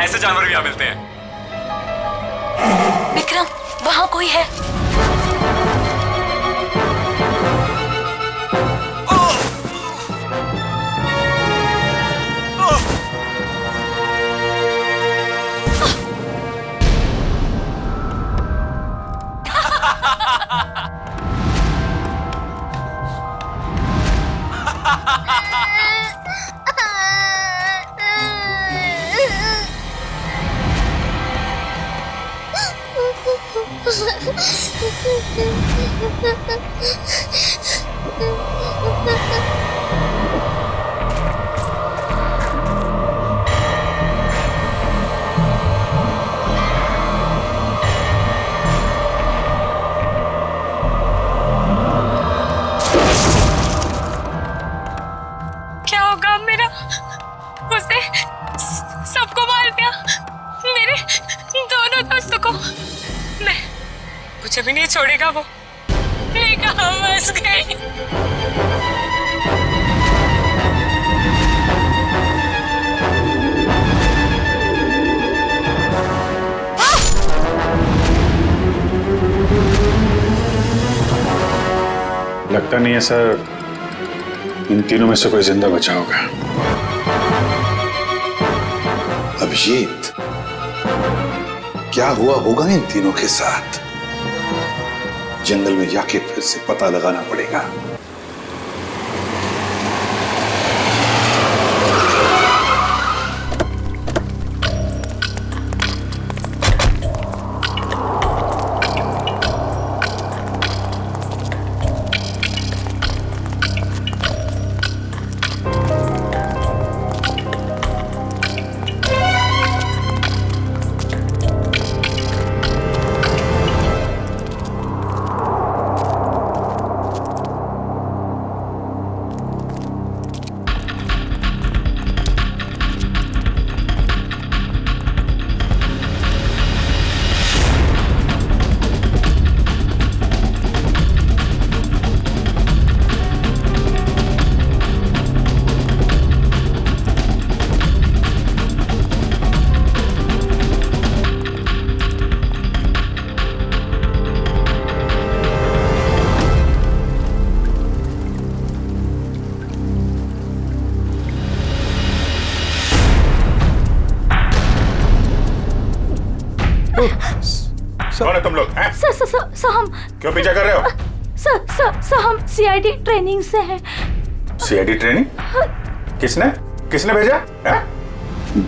ऐसे जानवर भी यहाँ मिलते हैं। विक्रम, वहाँ कोई है। क्या होगा अब मेरा? उसने सबको मार दिया, मेरे दोनों दोस्तों को। नहीं, मुझे भी नहीं छोड़ेगा वो। मैं कहाँ फंस गई? लगता नहीं है सर इन तीनों में से कोई जिंदा बचा होगा। अभिजीत, क्या हुआ होगा इन तीनों के साथ? जंगल में जाके फिर से पता लगाना पड़ेगा। कौन है तुम लोग? सर हम क्यों पीछा कर रहे हो? सर हम सीआईडी ट्रेनिंग से हैं। CID training? किसने भेजा है?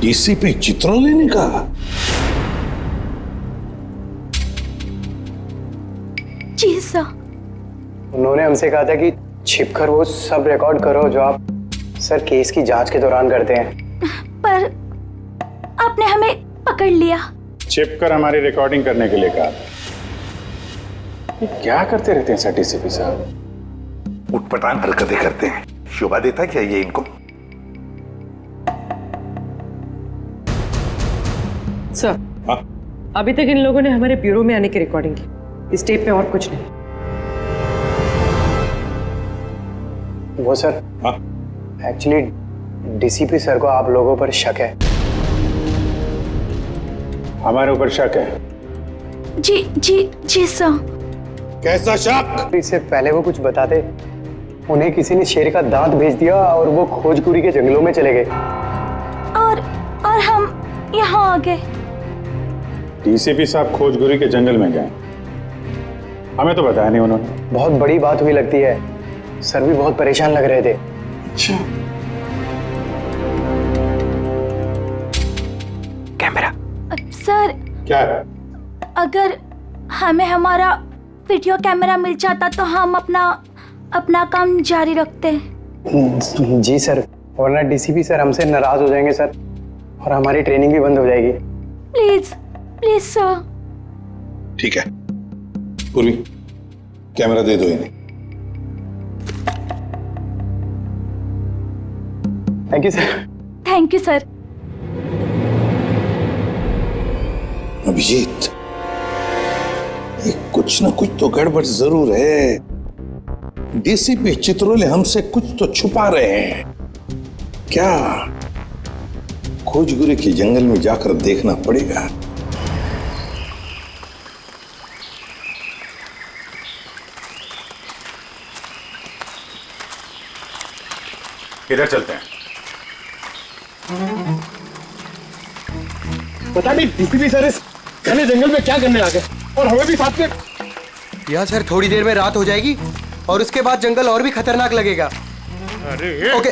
डीसीपी चित्रोले ने कहा। जी सर। उन्होंने हमसे कहा था कि छिपकर वो सब रिकॉर्ड करो जो आप सर केस की जांच के दौरान करते हैं। पर आपने हमें पकड़ लिया। छिपकर हमारी रिकॉर्डिंग करने के लिए कहा था। ये क्या करते रहते हैं सर डीसीपी साहब? उटपटांग हरकतें करते हैं। शोभा देता क्या ये इनको? सर, अभी तक इन लोगों ने हमारे ब्यूरो में आने की रिकॉर्डिंग की। इस टेप पे और कुछ नहीं। वो सर, एक्चुअली डीसीपी सर को आप लोगों पर शक है। हमारे ऊपर शक है? जी सर। कैसा शक? इससे पहले वो कुछ बताते, उन्हें किसी ने शेर का दांत भेज दिया और वो खोजकुरी के जंगलों में चले गए। और हम यहाँ आ गए। डीसीपी साहब खोजगुरी के जंगल में गए? हमें तो बताया नहीं उन्होंने। बहुत बड़ी बात हुई लगती है। सर भी बहुत परेशान लग रहे थे। अच्छा, कैमरा। सर, क्या है? अगर हमें हमारा वीडियो कैमरा मिल जाता तो हम अपना काम जारी रखते। जी सर, वरना डीसीपी सर हमसे नाराज हो जाएंगे सर, और हमारी ट्रेनिंग भी बंद हो जाएगी। Please sir. ठीक है पूर्वी, कैमरा दे दो इन्हें। Thank you sir. Thank you sir. Abhijit, ये कुछ ना कुछ तो गड़बड़ जरूर है। डीसीपी चित्रोले हमसे कुछ तो छुपा रहे हैं। क्या खोजगुरे के जंगल में जाकर देखना पड़ेगा। इधर चलते हैं। पता नहीं डीसीपी सर इस घने जंगल में क्या करने आ गए और हमें भी साथ में। यहाँ सर थोड़ी देर में रात हो जाएगी और उसके बाद जंगल और भी खतरनाक लगेगा। अरे ओके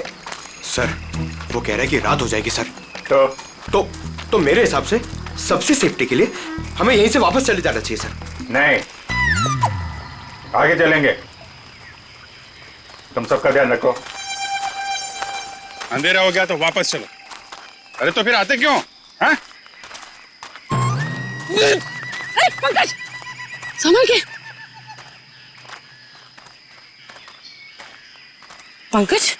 सर, वो कह रहे हैं कि रात हो जाएगी सर। तो तो मेरे हिसाब से सबसे सेफ्टी के लिए हमें यहीं से वापस चले जाना चाहिए सर। नहीं, आगे चलेंगे। तुम सबका ध्यान रखो। अंधेरा हो गया तो वापस चलो। अरे तो फिर आते क्यों? हाँ? पंकज, संभल के। पंकज,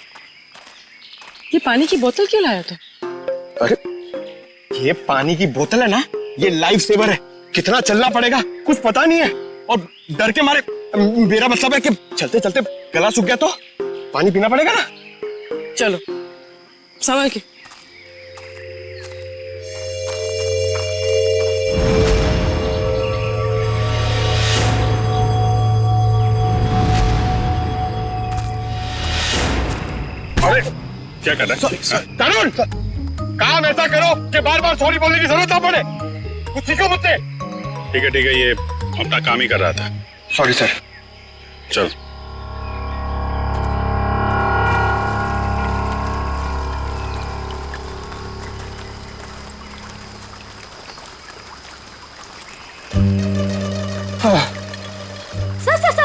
ये पानी की बोतल क्यों लाया तू? अरे ये पानी की बोतल है ना, ये लाइफ सेवर है। कितना चलना पड़ेगा कुछ पता नहीं है, और डर के मारे मेरा मतलब है कि चलते चलते गला सूख गया तो पानी पीना पड़ेगा ना। चलो संभल के। अरे क्या कर रहा है? तरुण, काम ऐसा करो कि बार बार सॉरी बोलने की जरूरत ना पड़े। कुछ सीखो मुझसे। ठीक है, ये अपना काम ही कर रहा था। Sorry sir. चल।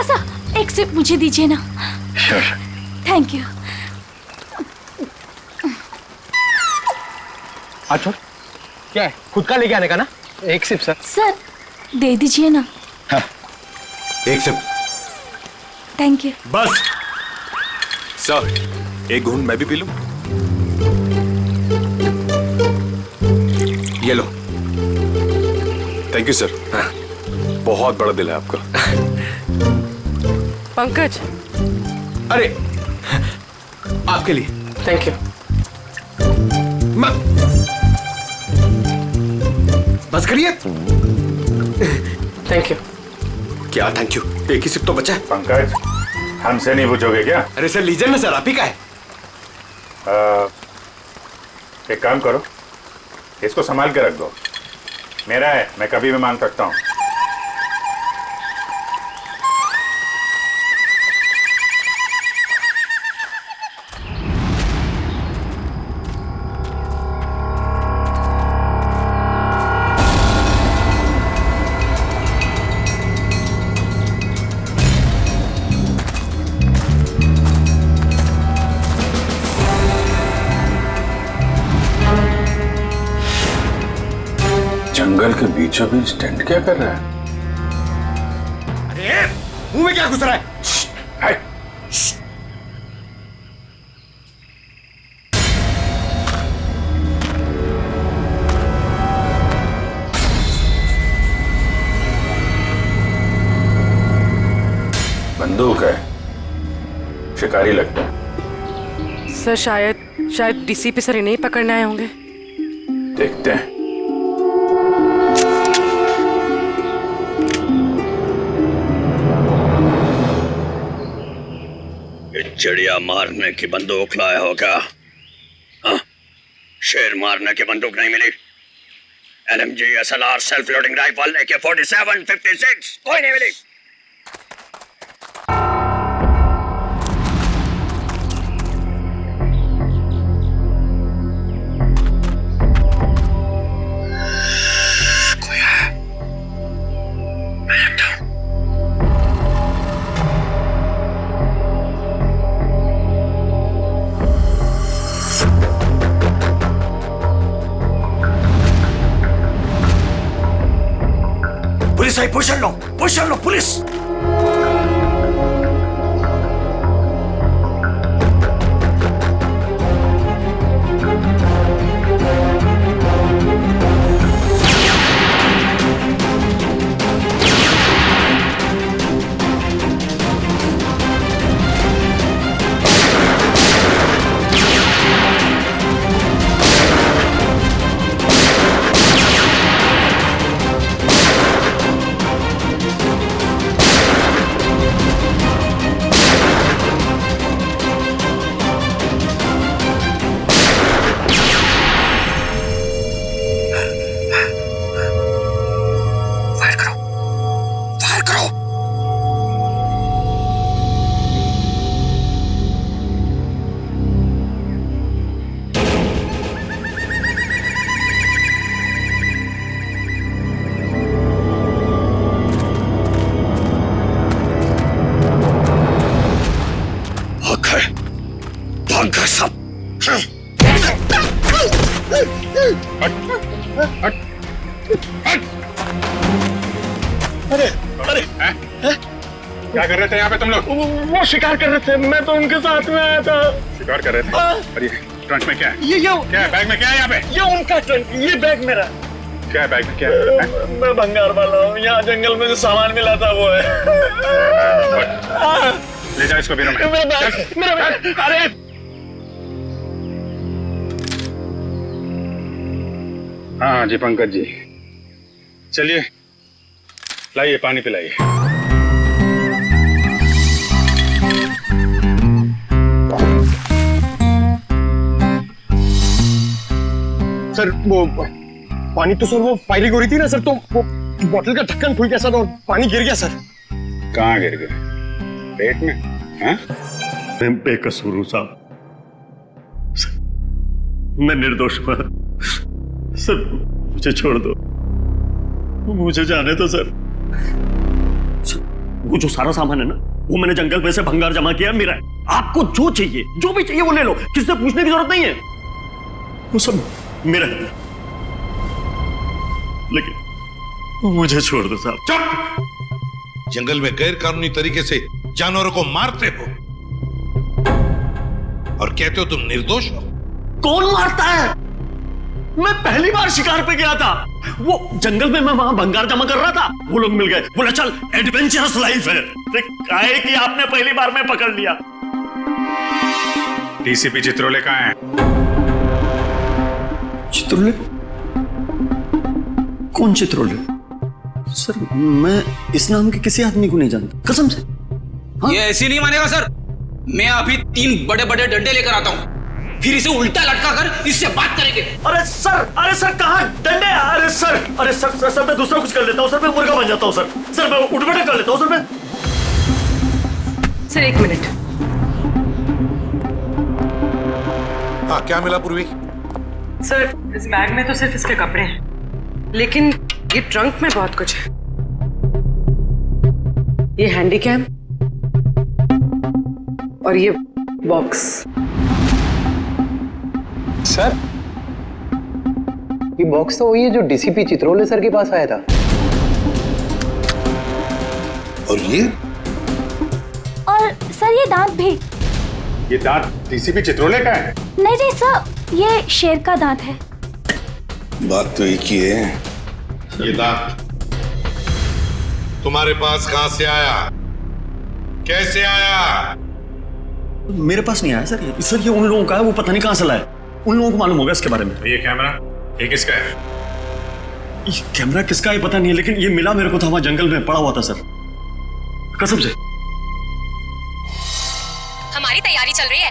सर, एक सिप मुझे दीजिए ना। Thank you. अच्छा क्या है, खुद का लेके आने का ना? एक सिप सर। सर दे दीजिए ना। एक सिप थैंक यू। बस सर, एक घूंट मैं भी पी लूं? ये लो। Thank you sir. बहुत बड़ा दिल है आपका। पंकज, अरे आपके लिए। Thank you. बस करिए। Thank you. क्या थैंक यू? एक ही सिप तो बचा है। पंकज, हमसे नहीं पूछोगे क्या? अरे सर लीजिए ना सर, आप ही का है। एक काम करो, इसको संभाल के रख दो। मेरा है, मैं कभी भी मांग सकता हूँ। जंगल के बीचों बीच टेंट क्या कर रहा है? अरे मुंह में क्या घुस रहा है? हाय! बंदूक है, शिकारी लगता है। सर शायद डीसीपी सर इन्हें ही पकड़ने आए होंगे। देखते हैं। चिड़िया मारने की बंदूक लाया होगा। हाँ? शेर मारने की बंदूक नहीं मिली। LMG, SLR, self loading rifle, AK-47, 56 कोई नहीं मिली। कोई है? मैं देखता हूं। पुलिस आई, पोजीशन लो पुलिस। है सब। अरे अरे क्या कर रहे थे यहाँ पे तुम लोग? वो शिकार कर रहे थे, मैं तो उनके साथ में आया था। शिकार कर रहे थे? अरे ट्रंक में क्या है? ये क्या है बैग में? क्या है यहाँ पे? ये उनका ट्रंक, ये बैग मेरा। क्या है बैग में? क्या है? मैं भंगार वाला हूँ, यहाँ जंगल में जो सामान मिला था वो है। ले जाओ इसको बीरो में। मेरा बैग। अरे हाँ जी पंकज जी, चलिए लाइए पानी पिलाइए। सर वो पानी तो सर वो फायरिंग हो रही थी ना सर, तो वो बोतल का ढक्कन खुल गया सर और पानी गिर गया सर। कहाँ गिर गए? पेट में? हाँ? मैं बेकसूर हूं साहब, मैं निर्दोष हूं सर, मुझे छोड़ दो, मुझे जाने दो सर। वो जो सारा सामान है ना, वो मैंने जंगल में से भंगार जमा किया मेरा है। आपको जो चाहिए, जो भी चाहिए वो ले लो, किससे पूछने की जरूरत नहीं है, वो सब मेरा है। लेकिन मुझे छोड़ दो साहब। चुप! जंगल में गैर कानूनी तरीके से जानवरों को मारते हो और कहते हो तुम निर्दोष हो। कौन मारता है? मैं पहली बार शिकार पे गया था, वो जंगल में मैं वहां भंगार जमा कर रहा था, वो लोग मिल गए, बोला चल एडवेंचरस लाइफ है। काहे कि आपने पहली बार में पकड़ लिया। डीसीपी चित्रोले कहाँ है? चित्रोले? कौन चित्रोले? सर मैं इस नाम के किसी आदमी को नहीं जानता, कसम से। हाँ? ये ऐसी नहीं मानेगा सर, मैं अभी 3 बड़े बड़े डंडे लेकर आता हूँ, फिर इसे उल्टा लटका कर इससे बात करेंगे। अरे सर कहाँ डंडे? अरे सर मैं दूसरा कुछ कर लेता हूँ सर, मैं मुर्गा बन जाता हूँ सर मैं उठ बैठा कर लेता हूँ सर मैं। Sir 1 minute. हाँ क्या मिला पूर्वी? सर इस बैग में तो सिर्फ इसके कपड़े हैं, लेकिन ये ट्रंक में बहुत कुछ है। ये हैंडी कैम और ये बॉक्स। सर ये बॉक्स तो वही है जो डीसीपी चित्रोले सर के पास आया था। और ये? और सर ये दांत भी। ये दांत डीसीपी चित्रोले का है? नहीं सर, ये शेर का दांत है। बात तो एक ही है। ये दांत तुम्हारे पास कहां से आया? कैसे आया? मेरे पास नहीं आया सर ये उन लोगों का है, वो पता नहीं कहां से लाया, उन लोगों को मालूम होगा इसके बारे में। ये कैमरा ये किसका है? ये कैमरा किसका है पता नहीं है, लेकिन ये मिला मेरे को था वहां जंगल में पड़ा हुआ था सर, कसम से। हमारी तैयारी चल रही है।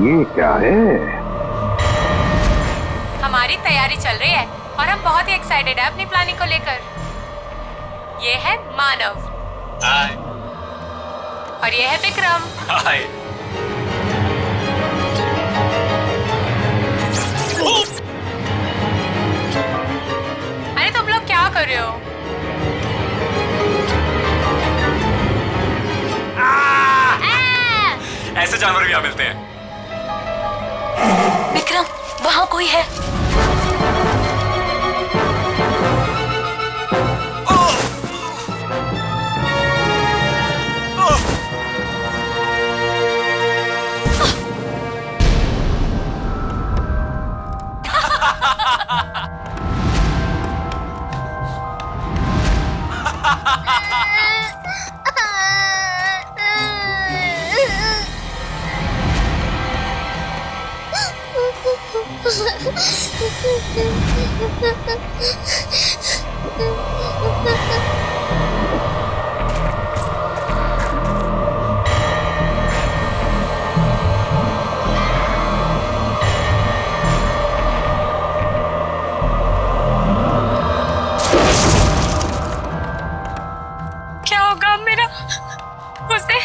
ये क्या है? हमारी तैयारी चल रही है और हम बहुत ही एक्साइटेड है अपनी प्लानिंग को लेकर। ये है मानव। हाय। और ये है विक्रम। हाय। अरे तुम लोग क्या कर रहे हो? ऐसे जानवर भी यहाँ मिलते हैं। विक्रम वहां कोई है। क्या होगा मेरा? उसने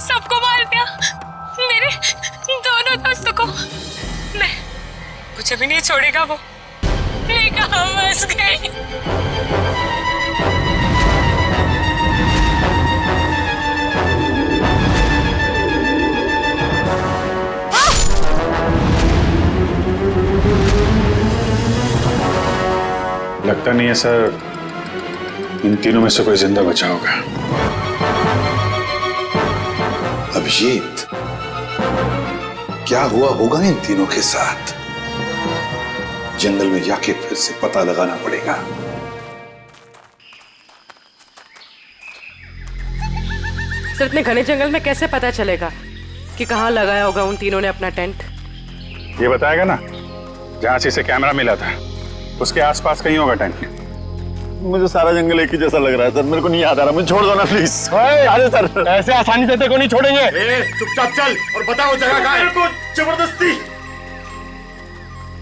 सबको मार दिया, मेरे दोनों दोस्तों को। मुझे भी नहीं छोड़ेगा वो। मैं कहाँ फंस गई? लगता नहीं है सर इन तीनों में से कोई जिंदा बचा होगा। अभिजीत, क्या हुआ होगा इन तीनों के साथ? जंगल में जाके फिर से पता लगाना पड़ेगा। सर इतने घने जंगल में कैसे पता चलेगा कि कहाँ लगाया होगा उन तीनों ने अपना टेंट? ये बताएगा ना, जहां से इसे कैमरा मिला था उसके आसपास कहीं होगा टेंट। मुझे सारा जंगल एक ही जैसा लग रहा है सर, मेरे को नहीं याद आ रहा, मुझे छोड़ दो ना प्लीज। अरे सर, ऐसे आसानी से तेरे को नहीं छोड़ेंगे। चुपचाप चल और बता वो जगह कहाँ है। मेरे को जबरदस्ती।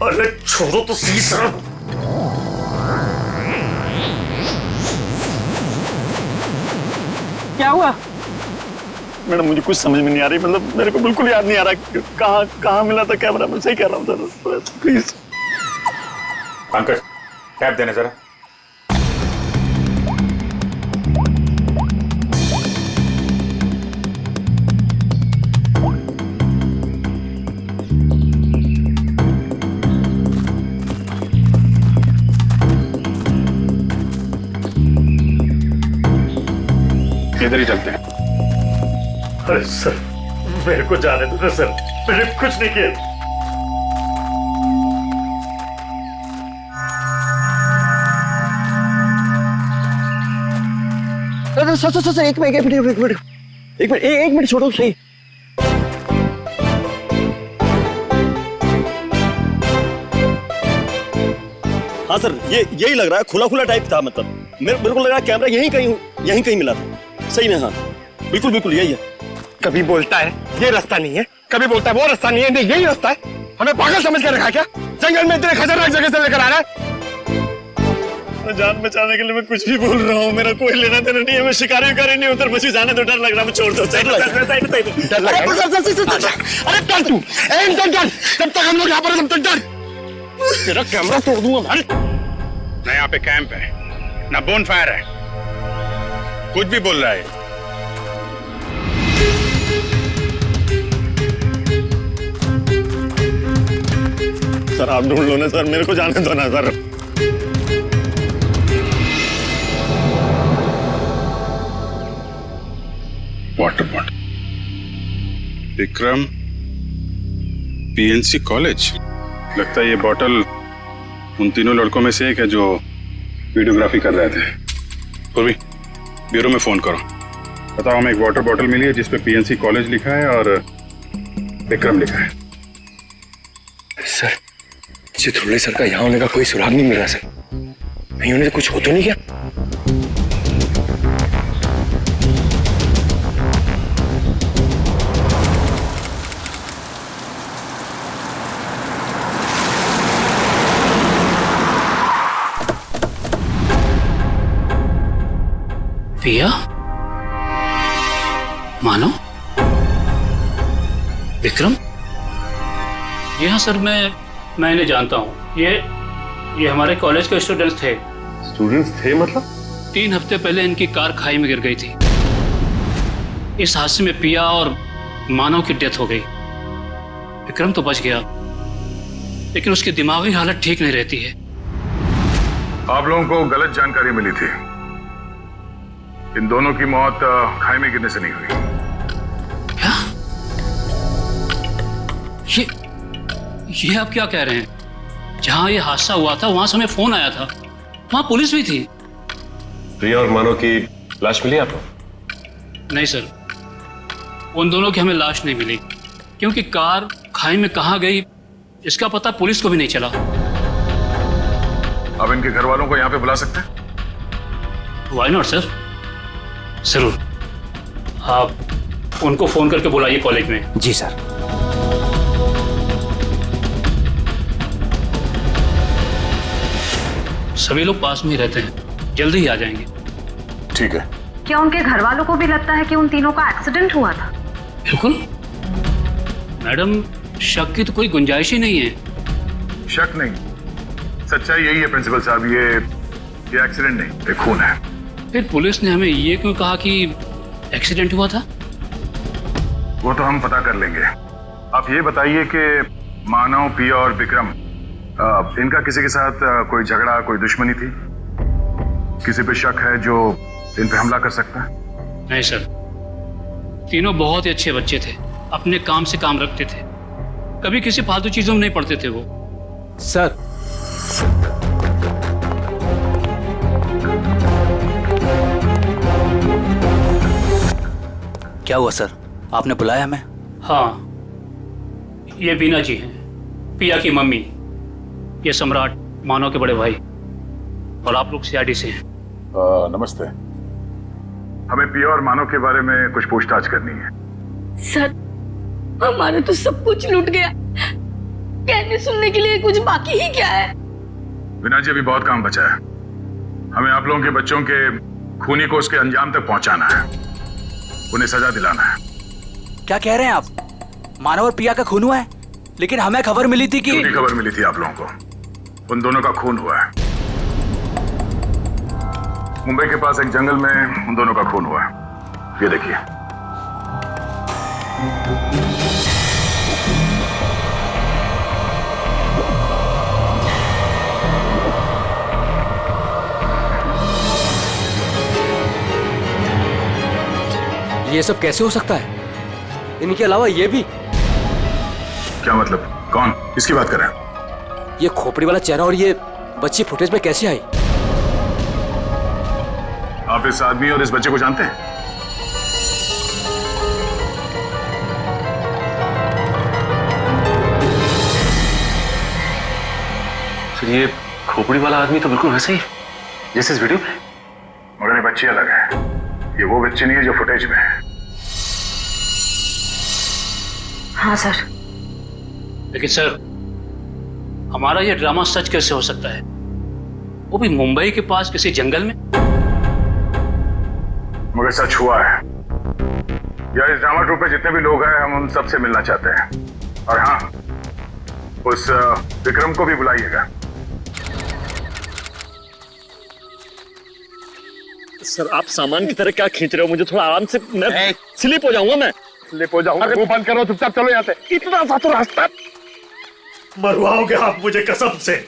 अरे छोड़ो तो सही सर। क्या हुआ? मैडम मुझे कुछ समझ में नहीं आ रही, मतलब मेरे को बिल्कुल याद नहीं आ रहा कहाँ मिला था कैमरा। मैं सही कह रहा हूँ सर, प्लीज। पंकज, टैप देने जरा। इधर ही चलते हैं। अरे सर मेरे को जाने दो ना सर, मैंने कुछ नहीं किया। सर एक मिनट छोड़ो सही। हाँ सर, यही लग रहा है, खुला खुला टाइप था। मतलब मेरे को लग रहा है कैमरा यहीं कहीं मिला था। सही में हाँ, बिल्कुल यही है। कभी बोलता है ये रास्ता नहीं है, कभी बोलता है वो रास्ता नहीं है, नहीं यही रास्ता है। हमें पागल समझ के रखा क्या? जंगल में इतने खतरनाक जगह से लेकर आ रहा है। मैं जान बचाने के लिए मैं कुछ भी बोल रहा हूँ, मेरा कोई लेना देना नहीं है। मैं शिकारी नहीं उधर, मुझे जाने तो डर लग रहा है। मैं छोड़ दो। डर लग रहा है। अरे कर तू जब तक हम लोग यहाँ पर, तब तक डर। तेरा कैमरा तोड़ दूंगा भाई। ना यहाँ पे कैंप है, ना बोन फायर है, कुछ भी बोल रहा है। सर आप ढूंढ लो ना सर, मेरे को जाने दो ना sir. Water bottle, Vikram, PNC college. लगता है ये बॉटल उन तीनों लड़कों में से एक है जो वीडियोग्राफी कर रहे थे। पूर्वी, ब्यूरो में फोन करो। बताओ, हमें एक वाटर बॉटल मिली है जिसपे पीएनसी कॉलेज लिखा है और विक्रम लिखा है। सर, चित्रोले सर का यहाँ होने का कोई सुराग नहीं मिल रहा सर। कहीं उन्हें कुछ हो तो नहीं क्या? पिया, मानो, विक्रम। जी हाँ सर, मैं इन्हें जानता हूँ। ये हमारे कॉलेज के स्टूडेंट्स थे। स्टूडेंट्स थे मतलब? 3 हफ्ते पहले इनकी कार खाई में गिर गई थी। इस हादसे में पिया और मानव की डेथ हो गई। विक्रम तो बच गया, लेकिन उसकी दिमागी हालत ठीक नहीं रहती है। आप लोगों को गलत जानकारी मिली थी। इन दोनों की मौत खाई में गिरने से नहीं हुई। क्या? ये आप क्या कह रहे हैं? जहां ये हादसा हुआ था वहां से हमें फोन आया था, वहां पुलिस भी थी। प्रिया और मानव की लाश मिली आपको? नहीं सर, उन दोनों की हमें लाश नहीं मिली, क्योंकि कार खाई में कहां गई इसका पता पुलिस को भी नहीं चला। अब इनके घर वालों को यहाँ पे बुला सकते हैं? व्हाई नॉट सर, जरूर। आप उनको फोन करके बुलाइए कॉलेज में। जी सर। सभी लोग पास में ही रहते हैं, जल्दी ही आ जाएंगे। ठीक है। क्या उनके घर वालों को भी लगता है कि उन तीनों का एक्सीडेंट हुआ था? बिल्कुल मैडम, शक की तो कोई गुंजाइश ही नहीं है। शक नहीं, सच्चाई यही है प्रिंसिपल साहब, ये एक्सीडेंट नहीं, ये खून है। फिर पुलिस ने हमें ये क्यों कहा कि एक्सीडेंट हुआ था? वो तो हम पता कर लेंगे। आप ये बताइए कि मानव, पिया और विक्रम, इनका किसी के साथ कोई झगड़ा, कोई दुश्मनी थी? किसी पे शक है जो इन पे हमला कर सकता है? नहीं सर, तीनों बहुत ही अच्छे बच्चे थे, अपने काम से काम रखते थे, कभी किसी फालतू चीजों में नहीं पड़ते थे वो। सर, क्या हुआ सर, आपने बुलाया हमें? हाँ, ये बीना जी हैं, पिया की मम्मी, ये सम्राट, मानव के बड़े भाई, और आप लोग सीआईडी से हैं। नमस्ते। हमें पिया और मानव के बारे में कुछ पूछताछ करनी है। सर, हमारा तो सब कुछ लूट गया, कहने सुनने के लिए कुछ बाकी ही क्या है? विना जी, अभी बहुत काम बचा है। हमें आप लोगों के बच्चों के खूनी को उसके अंजाम तक पहुंचाना है, उन्हें सजा दिलाना है। क्या कह रहे हैं आप? मानव और पिया का खून हुआ है, लेकिन हमें खबर मिली थी कि... झूठी खबर मिली थी आप लोगों को, उन दोनों का खून हुआ है। मुंबई के पास एक जंगल में उन दोनों का खून हुआ है, ये देखिए। ये सब कैसे हो सकता है? इनके अलावा ये भी? क्या मतलब? कौन? किसकी बात कर रहे हैं? ये खोपड़ी वाला चेहरा और ये बच्ची फुटेज में कैसे आई? आप इस आदमी और इस बच्चे को जानते हैं? सर, ये खोपड़ी वाला आदमी तो बिल्कुल वैसा ही जैसे इस वीडियो में, मगर ये बच्ची अलग है। ये वो बच्ची नहीं है जो फुटेज में है। हाँ सर। लेकिन सर, हमारा ये ड्रामा सच कैसे हो सकता है, वो भी मुंबई के पास किसी जंगल में? मगर सच हुआ है। यार, इस ड्रामा ट्रूप पे जितने भी लोग हैं, हम उन सबसे मिलना चाहते हैं। और हाँ, उस विक्रम को भी बुलाइएगा। सर, आप सामान की तरह क्या खींच रहे हो? मुझे थोड़ा आराम से, मैं स्लिप हो जाऊंगा। मैं स्लिप हो जाऊंगा? मुंह बंद करो, चुपचाप चलो यहाँ से। इतना सा तो रास्ता, मरवाओगे आप मुझे कसम से।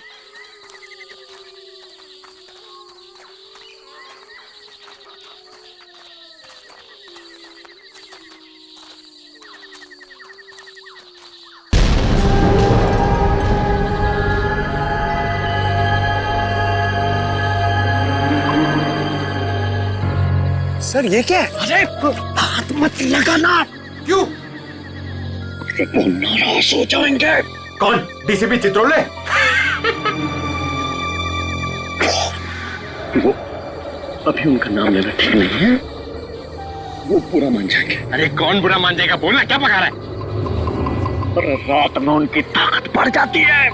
सर, ये क्या है? अरे हाथ मत लगाना। क्यों? वो नाराज हो जाएंगे। कौन? डीसीपी चित्रोले? वो अभी उनका नाम लेना ठीक नहीं है, वो बुरा मान जाएंगे। अरे कौन बुरा मान जाएगा? बोलना, क्या पका रहा है? और रात में उनकी ताकत बढ़ जाती है।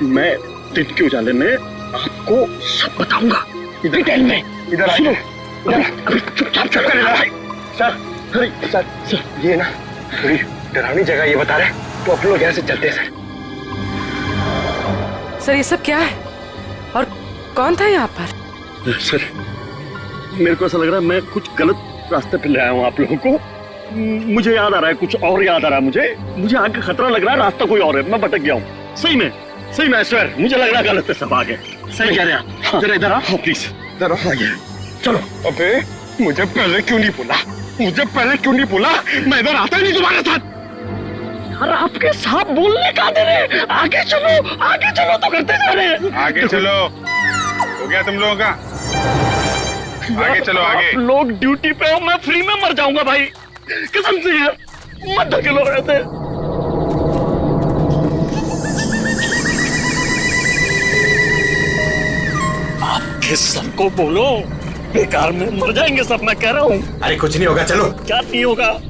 मैं दिन के उजाले में आपको सब बताऊंगा, डिटेल में। इधर आइए, इधर। अभी चुपचाप चल कर इधर आइए। सर, सर, ये ना थोड़ी डरावनी जगह ये बता रहे, तो अपन लोग यहाँ से चलते हैं सर। सर, ये सब क्या है और कौन था यहाँ पर? सर, मेरे को ऐसा लग रहा है मैं कुछ गलत रास्ते पे ले आया हूँ आप लोगों को। मुझे याद आ रहा है, कुछ और याद आ रहा है। मुझे आगे खतरा लग रहा है, रास्ता कोई और है, मैं भटक गया हूँ। सही में सर, मुझे लग रहा है गलत है सब आगे। सही कह रहे हैं आप। जरा इधर आओ प्लीज, इधर आओ। आइए, चलो। अबे, मुझे पहले क्यों नहीं बोला? मैं इधर आता ही नहीं तुम्हारे साथ। यार, आपके साथ बोलने का दे रहे। आगे चलो तो करते जा रहे हैं। आगे चलो। हो गया तुम लोगों का? आगे चलो, आगे। आप लोग ड्यूटी पे हो, मैं फ्री में मर जाऊंगा भाई, कसम से यार। मत धकेलो ऐसे। आपके सर को बोलो, बेकार में मर जाएंगे सब, मैं कह रहा हूँ। अरे कुछ नहीं होगा, चलो। क्या नहीं होगा?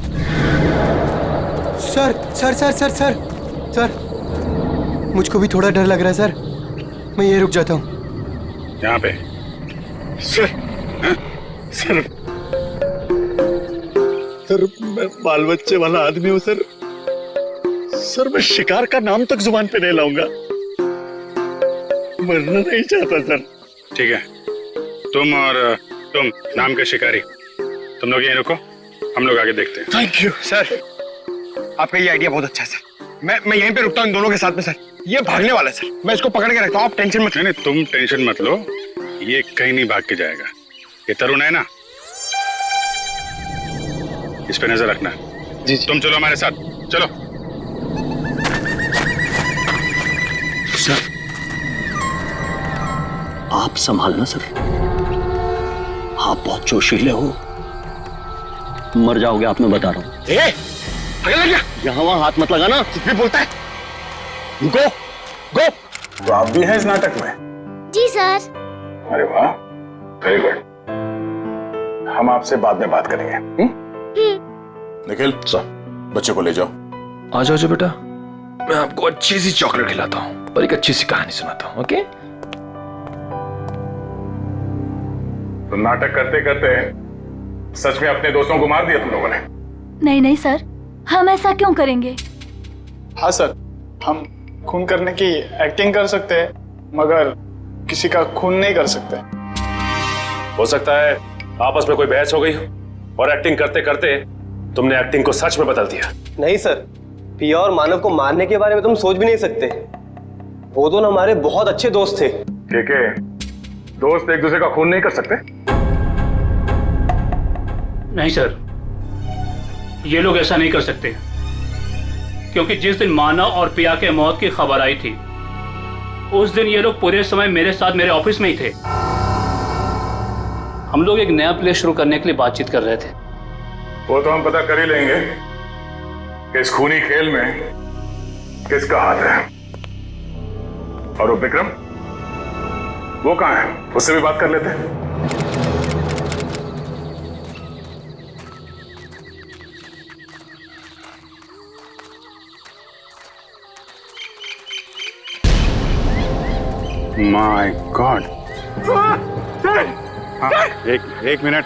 सर, मुझको भी थोड़ा डर लग रहा है सर, मैं ये रुक जाता हूँ। यहाँ पे। सर, मैं बाल बच्चे वाला आदमी हूँ सर। मैं शिकार का नाम तक जुबान पे नहीं लाऊंगा। मरना नहीं चाहता सर। ठीक है, तुम और तुम नाम के शिकारी, तुम लोग यहीं रुको, हम लोग आगे देखते हैं। थैंक यू सर, आपका ये आइडिया बहुत अच्छा है सर। मैं यहीं पे रुकता हूँ इन दोनों के साथ में सर। ये भागने वाला है सर, मैं इसको पकड़ के रखता हूँ, आप टेंशन मत। नहीं, तुम टेंशन मत लो, ये कहीं नहीं भाग के जाएगा। ये तरुण है ना, इस पे नजर रखना। जी तुम चलो हमारे साथ, चलो। सर आप संभालना सर, आप बहुत जोशीले हो, मर जाओगे आप, मैं बता रहा हूं। यहाँ वहां हाथ मत लगाना, कुछ भी बोलता है। गो गो। तो आप भी हैं इस नाटक में? जी सर। अरे वाह, वेरी गुड। हम आपसे बाद में बात करेंगे। निखिल सर, बच्चे को ले जाओ। आ जाओ जो बेटा, मैं आपको अच्छी सी चॉकलेट खिलाता हूँ और एक अच्छी सी कहानी सुनाता हूँ। ओके? तो नाटक करते करते सच में अपने दोस्तों को मार दिया तुम लोगों ने? नहीं नहीं सर, हम ऐसा क्यों करेंगे? हाँ सर, हम खून करने की एक्टिंग कर सकते हैं, मगर किसी का खून नहीं कर सकते। हो सकता है आपस में कोई बहस हो गई और एक्टिंग करते करते तुमने एक्टिंग को सच में बदल दिया। नहीं सर, पिया और मानव को मारने के बारे में तुम सोच भी नहीं सकते। वो दोनों हमारे बहुत अच्छे दोस्त थे। ठीक है, दोस्त एक दूसरे का खून नहीं कर सकते? नहीं सर, ये लोग ऐसा नहीं कर सकते, क्योंकि जिस दिन मानव और पिया के मौत की खबर आई थी उस दिन ये लोग पूरे समय मेरे साथ मेरे ऑफिस में ही थे। हम लोग एक नया प्ले शुरू करने के लिए बातचीत कर रहे थे। वो तो हम पता कर ही लेंगे कि इस खूनी खेल में किसका हाथ है। और वो विक्रम, वो कहाँ है? उससे भी बात कर लेते हैं। My God. एक मिनट।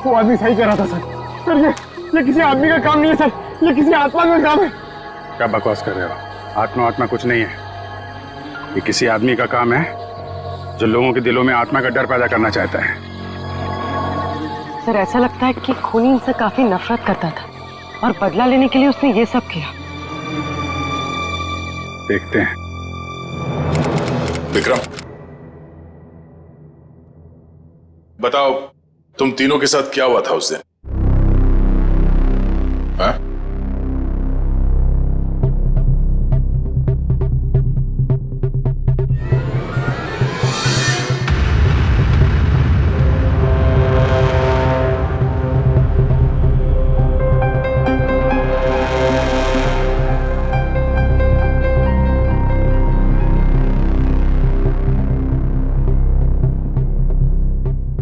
वो आदमी सही कर रहा था सर। ये किसी आदमी का काम नहीं है सर, ये किसी आत्मा का काम है। क्या बकवास कर रहे हो? आत्मा कुछ नहीं है, ये किसी आदमी का काम है जो लोगों के दिलों में आत्मा का डर पैदा करना चाहता है। सर ऐसा लगता है कि खूनी इनसे काफी नफरत करता था और बदला लेने के लिए उसने ये सब किया। देखते हैं। विक्रम, बताओ तुम तीनों के साथ क्या हुआ था उस दिन? हाँ?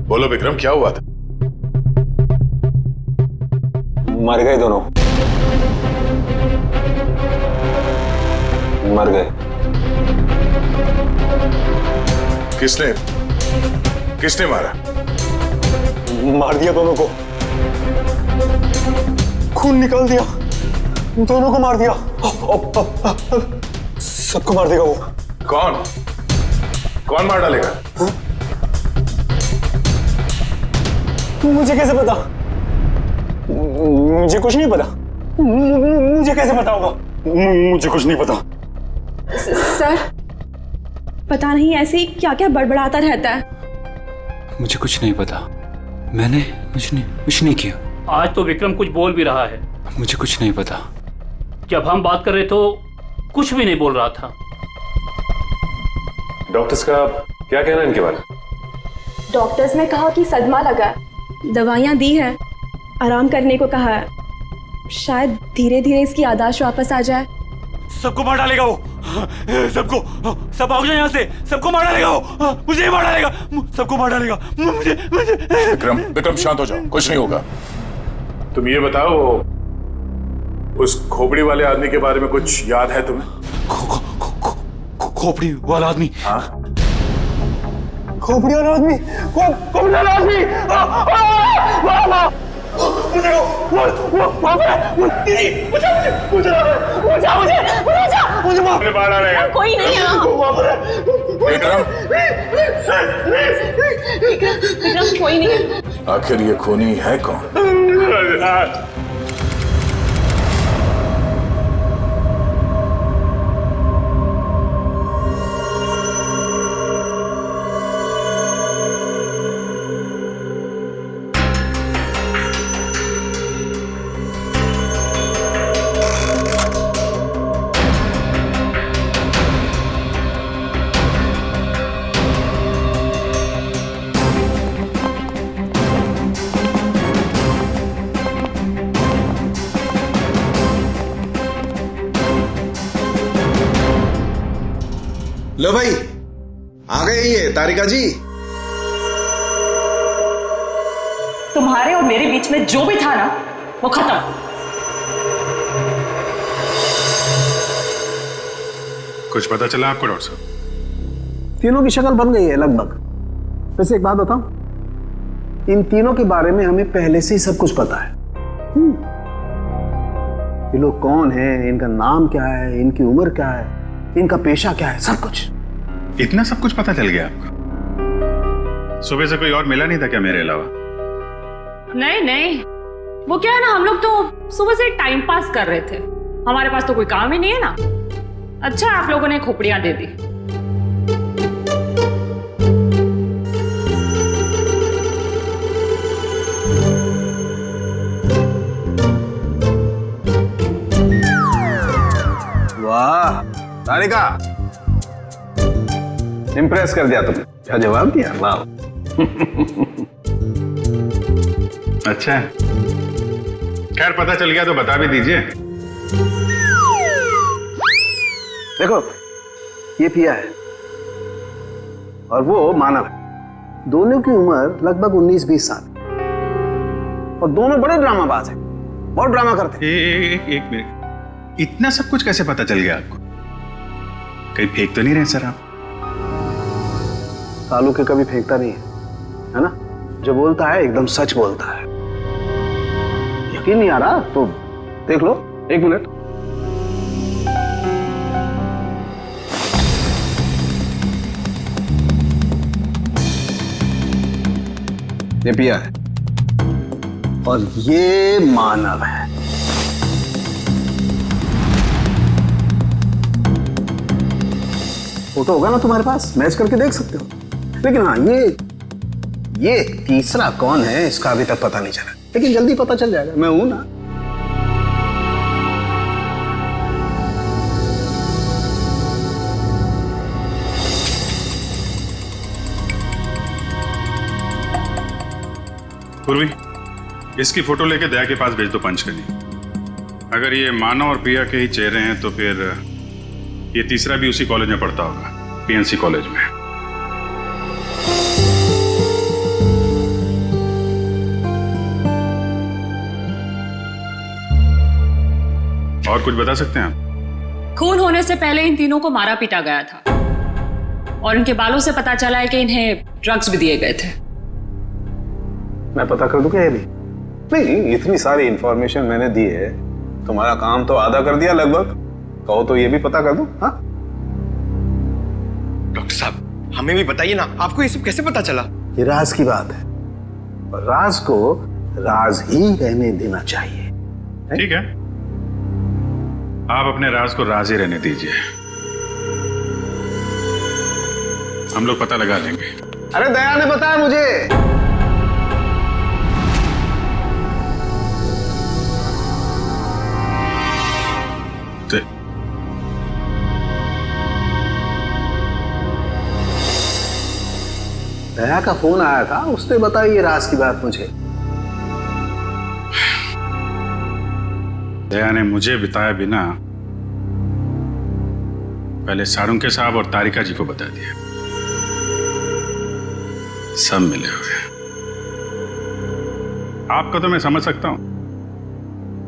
बोलो विक्रम, क्या हुआ था? मर गए दोनों, मर गए। किसने मारा? मार दिया दोनों को, खून निकाल दिया, दोनों को मार दिया। सबको मार देगा वो। कौन मार डालेगा? मुझे कैसे पता? मुझे कुछ नहीं पता। मुझे कैसे पता होगा? मुझे कुछ नहीं पता। सर पता नहीं ऐसे ही क्या क्या बड़बड़ाता रहता है। मुझे कुछ नहीं पता, मैंने कुछ नहीं किया। आज तो विक्रम कुछ बोल भी रहा है। मुझे कुछ नहीं पता। जब हम बात कर रहे तो कुछ भी नहीं बोल रहा था। डॉक्टर्स का क्या कहना है इनके बारे में? डॉक्टर्स ने कहा कि सदमा लगा, दवाइयाँ दी है, आराम करने को कहा है। शायद धीरे धीरे इसकी याददाश्त वापस आ जाए, सबको मार डालेगा वो, सबको, सब भाग जाओ यहाँ से, सबको मार डालेगा वो, मुझे ही मार डालेगा, सबको मार डालेगा, मुझे मुझे। विक्रम विक्रम शांत हो जाओ, कुछ नहीं होगा। तुम ये बताओ उस खोपड़ी वाले आदमी के बारे में कुछ याद है तुम्हें? खोपड़ी वाला आदमी? हाँ खोपड़ी वाला आदमी, खोपड़ी वाला आदमी, मुझे बाहर आ रहे हैं। कोई नहीं है। विक्रम विक्रम कोई नहीं है। आखिर ये खूनी है कौन? लो भाई, आ गए ये तारिका जी। तुम्हारे और मेरे बीच में जो भी था ना, वो खत्म। कुछ पता चला आपको डॉक्टर साहब? तीनों की शक्ल बन गई है लगभग। वैसे एक बात बताऊं, इन तीनों के बारे में हमें पहले से ही सब कुछ पता है। ये लोग कौन हैं, इनका नाम क्या है, इनकी उम्र क्या है, इनका पेशा क्या है, सब कुछ। इतना सब कुछ पता चल गया आपको? सुबह से कोई और मिला नहीं था क्या मेरे अलावा? नहीं नहीं, वो क्या है ना, हम लोग तो सुबह से टाइम पास कर रहे थे, हमारे पास तो कोई काम ही नहीं है ना। अच्छा आप लोगों ने खोपड़ियां दे दी। वाह तारिका, इम्प्रेस कर दिया तुमने, क्या जवाब दिया, वाह। अच्छा, खैर पता चल गया तो बता भी दीजिए। देखो, ये पिया है और वो मानव है। दोनों की उम्र लगभग 19-20 साल और दोनों बड़े ड्रामाबाज हैं, बहुत ड्रामा करते हैं। एक मिनट, इतना सब कुछ कैसे पता चल गया आपको? कहीं फेंक तो नहीं रहे सर आप? कालू के कभी फेंकता नहीं है ना? जो बोलता है एकदम सच बोलता है। यकीन नहीं आ रहा तो देख लो, एक मिनट। ये पिया है और ये मानव है। फोटो होगा ना तुम्हारे पास, मैच करके देख सकते हो। लेकिन हाँ, ये तीसरा कौन है इसका अभी तक पता नहीं चला, लेकिन जल्दी पता चल जाएगा, मैं हूं ना। पूर्वी, इसकी फोटो लेके दया के पास भेज दो पंच करनी। अगर ये मानव और प्रिया के ही चेहरे हैं तो फिर ये तीसरा भी उसी कॉलेज में पढ़ता होगा, पीएनसी कॉलेज में। और कुछ बता सकते हैं आप? खून होने से पहले इन तीनों को मारा पीटा गया था और इनके बालों से पता चला है कि इन्हें ड्रग्स भी दिए गए थे। मैं पता कर दूं क्या ये भी? नहीं, इतनी सारी इंफॉर्मेशन मैंने दी है, तुम्हारा काम तो आधा कर दिया लगभग। कहो तो ये भी पता कर दूं? हाँ डॉक्टर साहब, हमें भी बताइए ना, आपको ये सब कैसे पता चला? ये राज की बात है और राज को राज ही रहने देना चाहिए। ठीक है, आप अपने राज को राज ही रहने दीजिए, हम लोग पता लगा लेंगे। अरे दया ने बताया मुझे। दया का फोन आया था, उसने बताई ये राज की बात मुझे। दया ने मुझे बताया बिना पहले सारुंके साहब और तारिका जी को बता दिया। सब मिले हुए हैं। आपका तो मैं समझ सकता हूं,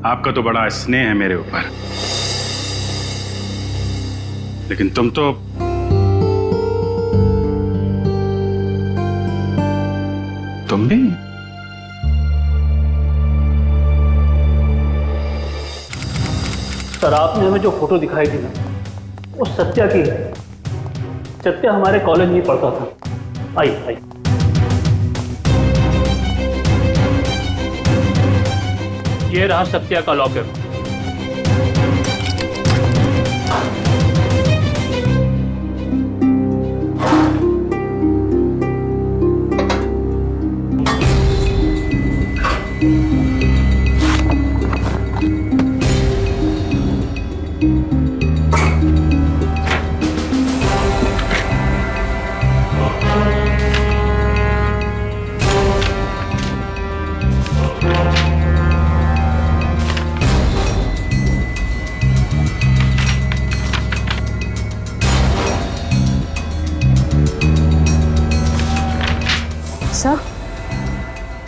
आपका तो बड़ा स्नेह है मेरे ऊपर, लेकिन तुम तो तुम भी सर, आपने हमें जो फोटो दिखाई थी ना, वो सत्या की है। सत्या हमारे कॉलेज में पढ़ता था। आई आई ये रहा सत्या का लॉकर।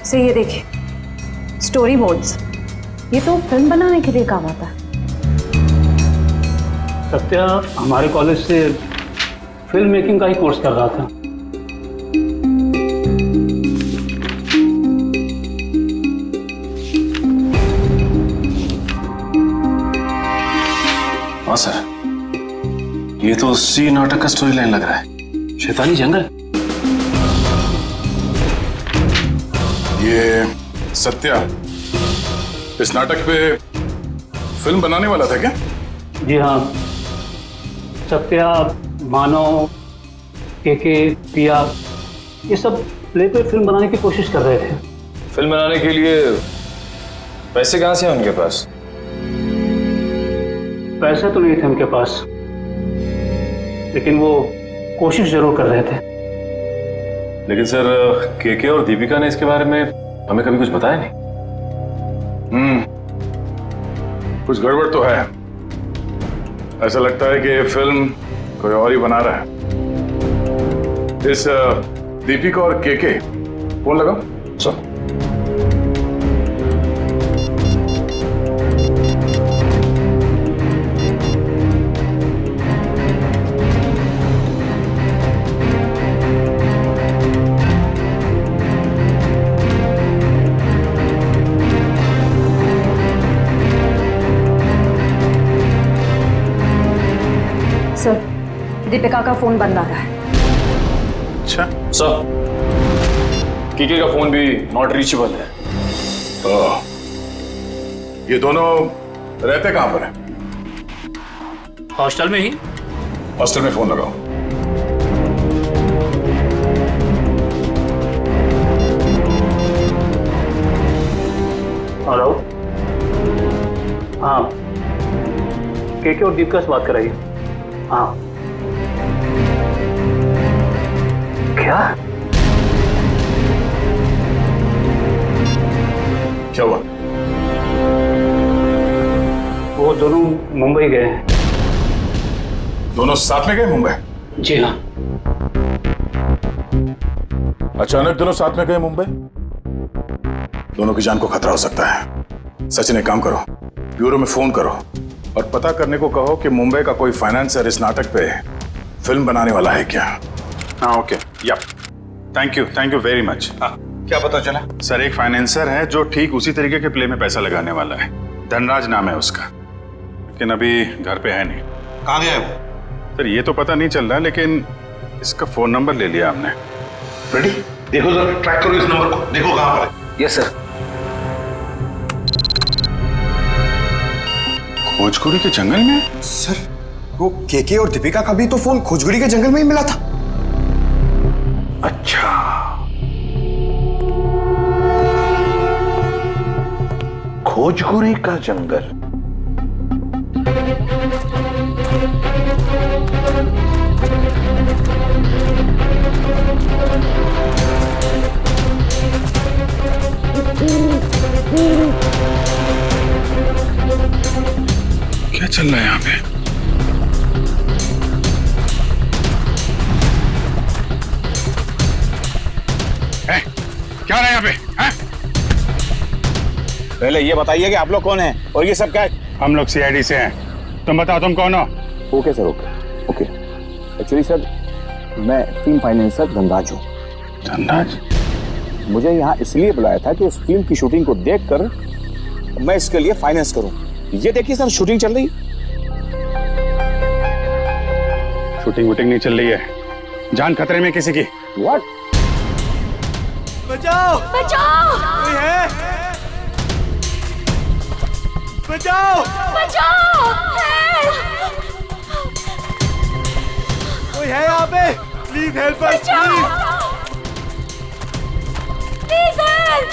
सर ये देखिए, स्टोरी बोर्ड्स, ये तो फिल्म बनाने के लिए काम आता है। सत्या हमारे कॉलेज से फिल्म मेकिंग का ही कोर्स कर रहा था। हाँ सर, ये तो उसी नाटक का स्टोरी लाइन लग रहा है, शैतानी जंगल। ये सत्या इस नाटक पे फिल्म बनाने वाला था क्या? जी हाँ, सत्या, मानव, केके, पिया, ये सब प्ले पे फिल्म बनाने की कोशिश कर रहे थे। फिल्म बनाने के लिए पैसे कहाँ से हैं उनके पास? पैसे तो नहीं थे उनके पास, लेकिन वो कोशिश जरूर कर रहे थे। लेकिन सर, केके और दीपिका ने इसके बारे में हमें कभी कुछ बताया नहीं। कुछ गड़बड़ तो है। ऐसा लगता है कि ये फिल्म कोई और ही बना रहा है। इस दीपिका और केके फोन लगाओ। सर सर, दीपिका का फोन बंद आ रहा है। अच्छा सर, केके का फोन भी नॉट रीचेबल है। ये दोनों रहते कहां पर हैं? हॉस्टल में ही। हॉस्टल में फोन लगाओ। हेलो, हाँ, केके और दीपिका से बात कराइए। हाँ, क्या क्या हुआ? वो दोनों मुंबई गए हैं। दोनों साथ में गए मुंबई? जी हाँ। अचानक दोनों साथ में गए मुंबई? दोनों की जान को खतरा हो सकता है। सचिन, एक काम करो, ब्यूरो में फोन करो और पता करने को कहो कि मुंबई का कोई फाइनेंसर इस नाटक पे फिल्म बनाने वाला है क्या। हाँ ओके, या थैंक यू वेरी मच। हाँ, क्या पता चला? सर, एक फाइनेंसर है जो ठीक उसी तरीके के प्ले में पैसा लगाने वाला है। धनराज नाम है उसका, लेकिन अभी घर पे है नहीं। कहाँ गया है वो? सर, ये तो पता नहीं चल रहा, लेकिन इसका फोन नंबर ले लिया हमने। रेडी? देखो जरा, ट्रैक करो इस नंबर को, देखो कहाँ पर है। Yes sir. खोजकुड़ी के जंगल में? सर, वो केके और दीपिका का भी तो फोन खोजगुड़ी के जंगल में ही मिला था। अच्छा, खोजगुड़ी का जंगल। क्या चल रहा है यहाँ पे? क्या रहा है यहाँ पे? हैं? पहले ये बताइए कि आप लोग कौन हैं और ये सब क्या है? हम लोग सीआईडी से हैं। तुम बताओ तुम कौन हो? Okay sir, okay. Actually sir, मैं फिल्म फाइनेंसर धनराज हूँ। धनराज? मुझे यहाँ इसलिए बुलाया था कि उस फिल्म की शूटिंग को देखकर मैं इसके लिए फाइनेंस करूँ। ये देखिए सर, शूटिंग चल रही। शूटिंग वूटिंग नहीं चल रही है, जान खतरे में किसी की। व्हाट? बचाओ! बचाओ! कोई है? बचाओ! बचाओ! कोई है यहाँ पे? Please help us, please help!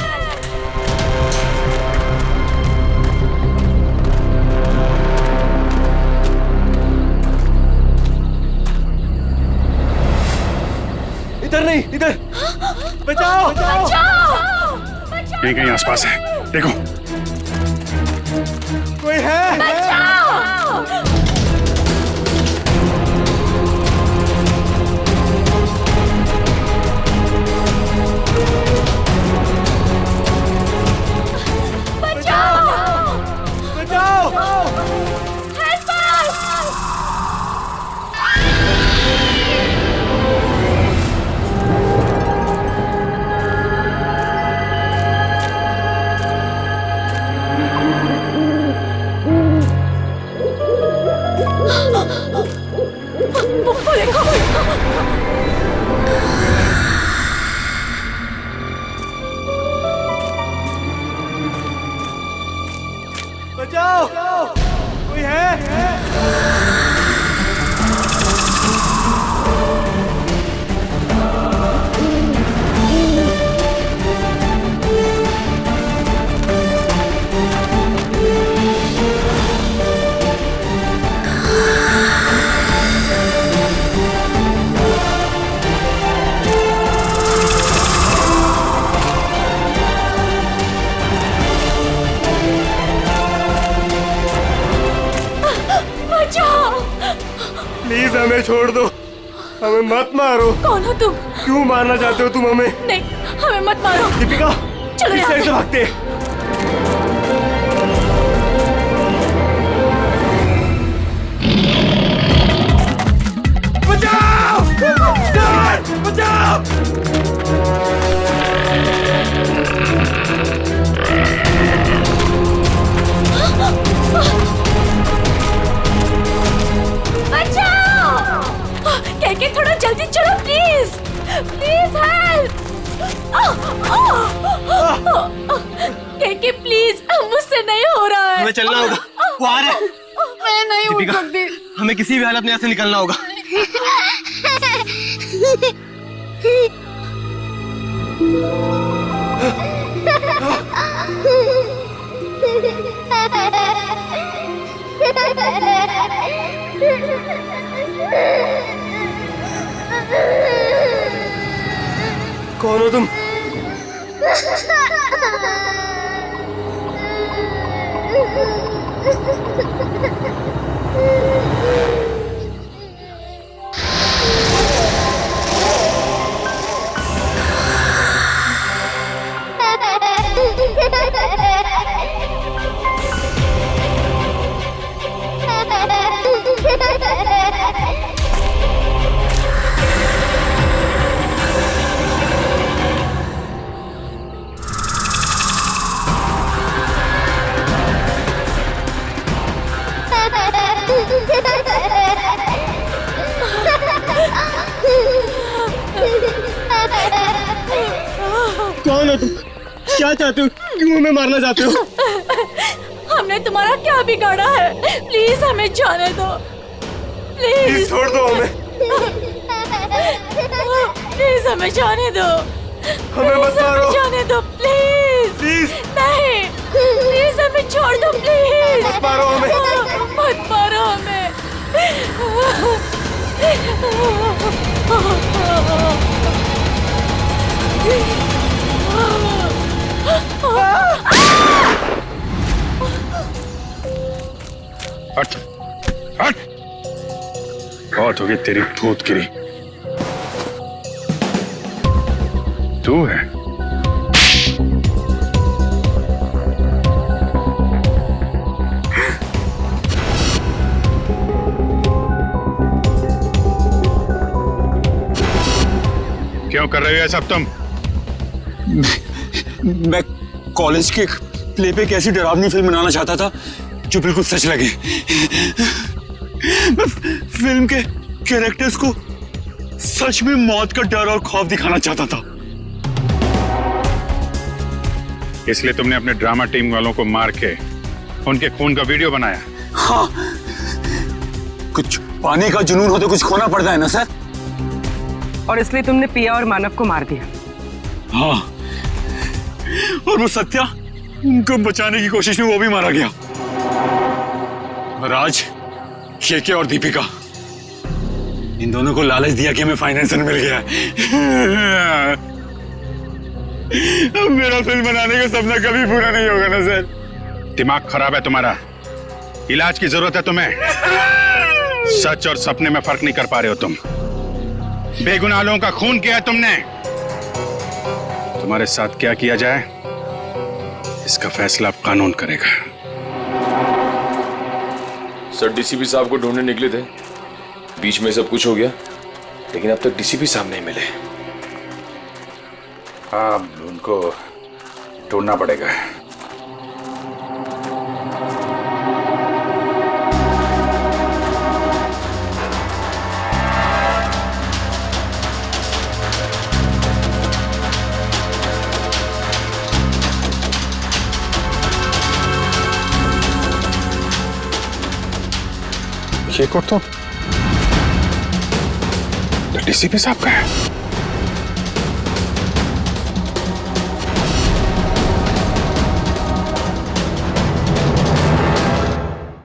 इधर नहीं, इधर! बचाओ! कहीं कहीं आसपास है, देखो। कोई है? बचाओ! Help us! वो देखो! बचाओ! कोई है? प्लीज हमें छोड़ दो, हमें मत मारो। कौन हो तुम? क्यों मारना चाहते हो तुम हमें? नहीं, हमें मत मारो। दीपिका, चलो इस साइड से भागते। बचाओ! बचाओ! के थोड़ा जल्दी चलो प्लीज, प्लीज हेल्प! के प्लीज, मुझसे नहीं हो रहा है। हमें चलना होगा, वो आ रहा है। मैं नहीं उठ सकती। हमें किसी भी हालत में यहाँ से निकलना होगा। कौन हो तुम? कौन हो तुम? क्या चाहते हो? क्यों हमें मारना चाहते हो? हमने तुम्हारा क्या बिगाड़ा है? प्लीज हमें जाने दो, प्लीज छोड़ दो हमें। प्लीज हमें जाने दो, हमें मत मारो। जाने दो प्लीज। नहीं, प्लीज हमें छोड़ दो प्लीज। मत मारो हमें। मत मारो हमें। हट, हट। बहुत हो गई तेरी भूतगिरी। तू है क्यों कर रहे हो ये सब तुम? मैं कॉलेज के प्ले पे एक ऐसी डरावनी फिल्म बनाना चाहता था जो बिल्कुल सच लगे। मैं फिल्म के कैरेक्टर्स को सच में मौत का डर और खौफ दिखाना चाहता था। इसलिए तुमने अपने ड्रामा टीम वालों को मार के उनके खून का वीडियो बनाया? हाँ, कुछ पाने का जुनून हो तो कुछ खोना पड़ता है ना सर। और इसलिए तुमने पिया और मानव को मार दिया? हाँ, और वो सत्या, उनको बचाने की कोशिश में वो भी मारा गया। राज, केके और दीपिका, इन दोनों को लालच दिया कि हमें फाइनेंसर मिल गया। अब मेरा फिल्म बनाने का सपना कभी पूरा नहीं होगा ना सर। दिमाग खराब है तुम्हारा, इलाज की जरूरत है तुम्हें। सच और सपने में फर्क नहीं कर पा रहे हो तुम। बेगुनाह लोगों का खून किया है तुमने। तुम्हारे साथ क्या किया जाए इसका फैसला अब कानून करेगा। सर डीसीपी साहब को ढूंढने निकले थे, बीच में सब कुछ हो गया, लेकिन अब तक डीसीपी साहब नहीं मिले। हाँ, उनको ढूंढना पड़ेगा। ये को तो डीसीपी साहब का है।